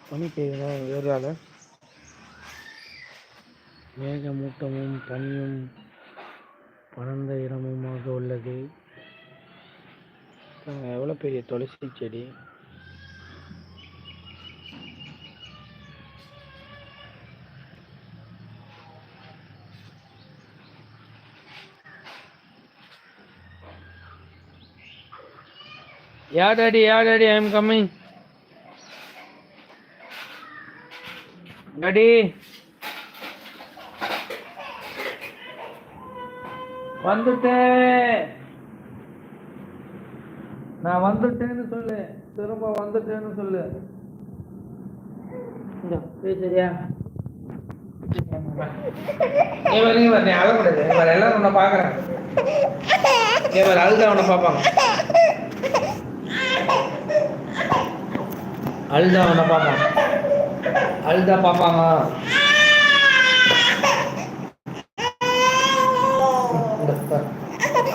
பனி பெய்யுதா ஏரியாவில்? மேகமூட்டமும் பனியும் பரந்த இடமுமாக உள்ளது. எவ்வளோ பெரிய துளசி செடி! Yeah, daddy, I am coming. Daddy, வந்துட்டேன். நான் வந்துட்டேன்னு சொல்லு. திரும்ப வந்துட்டேன்னு சொல்லு. சரியா? நீ அழக்கூடாது. எல்லாரும் உன்னை பார்க்குறேன். அழுதா உன்னை பார்ப்பாங்க. அழுதா உன்னை பார்ப்பாங்க. அழுதா பார்ப்பாங்க.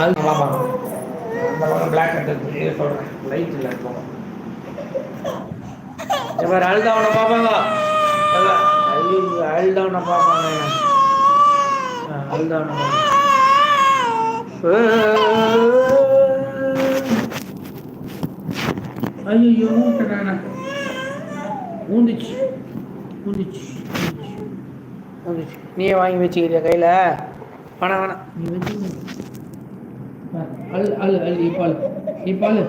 அழுதா பார்ப்பாங்க. பிளாக் சொல்கிறேன். லைட் இல்லை அழுதா உன்னை பார்ப்பாங்க. அழுதா உன்னை பார்ப்பாங்க. அழுதா உன்னை பார்ப்பாங்க. ஐயோ ஊந்துச்சு. நீயே வாங்கி வச்சுக்கிறியா கையில்? வேணாம் நீ வச்சு நீ பால்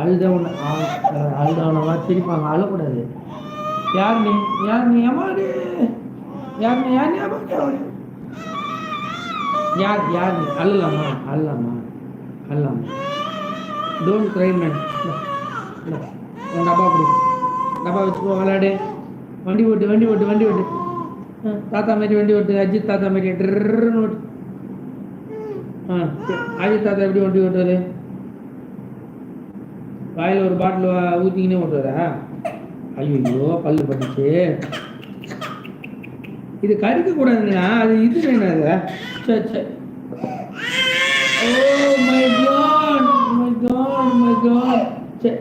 அழுதவனை சிரிப்பாங்க. அழக்கூடாது. யார் நீ ஏமாடு? யார் நீ அழலாமா? Don't cry man. உன் டப்பா வச்சுக்கோ, விளையாடு. வண்டி ஓட்டு. தாத்தா மாதிரி வண்டி ஓட்டு. அஜித் தாத்தா மாதிரி ட்ருன்னு ஓட்டு. அஜித் தாத்தா எப்படி வண்டி ஓட்டுவாரு? வாயில் ஒரு பாட்டில் ஊற்றிக்கினே ஓட்டுவாரா? ஐயோ பல்லு பட்டுச்சு. இது கடிக்க கூடாதுண்ணா. அது இது வேணும். அது சரி. Oh my god. சரி.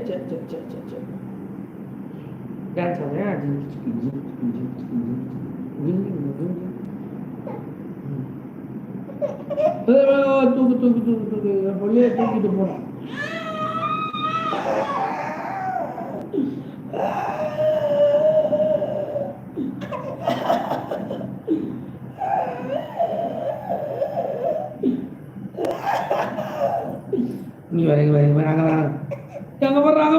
டான்ஸ் ஆடுறேன். தூக்கு பொழியே தூக்கிட்டு போனோம். நீ வரீங்க அங்கே வராங்க. அங்கே வர்றாங்க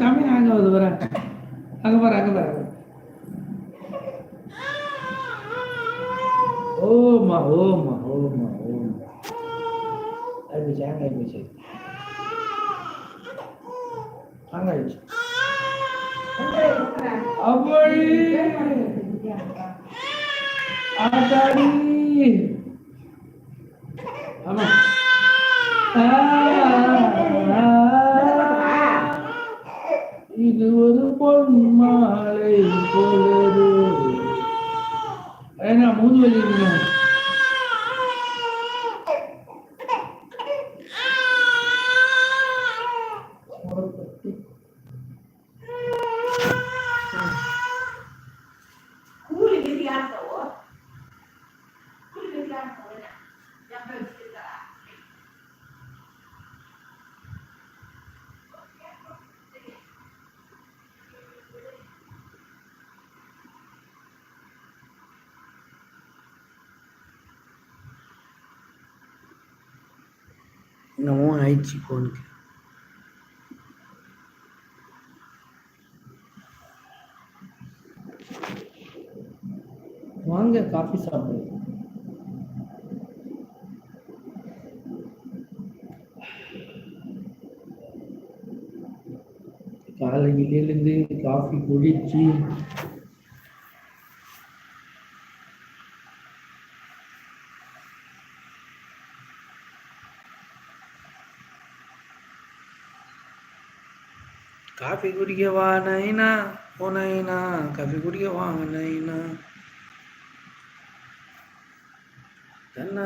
சாமி. அங்கே வருது அங்கே வர. ஓமா ஆயிடுச்சு. ஆத்தாடி. ஆமா இது ஒரு பொன் மாலை பொழுது. ஏன்னா மூணு வலி இருக்குங்க. என்னமோ ஆயிடுச்சு போனுக்கு. வாங்க காஃபி சாப்பிடு. காலையிலிருந்து காஃபி குடிச்சு காஃபி குடிக்க வா நைனா. ஓ நைனா காஃபி குடிக்க வாங்க நைனா. தன்னா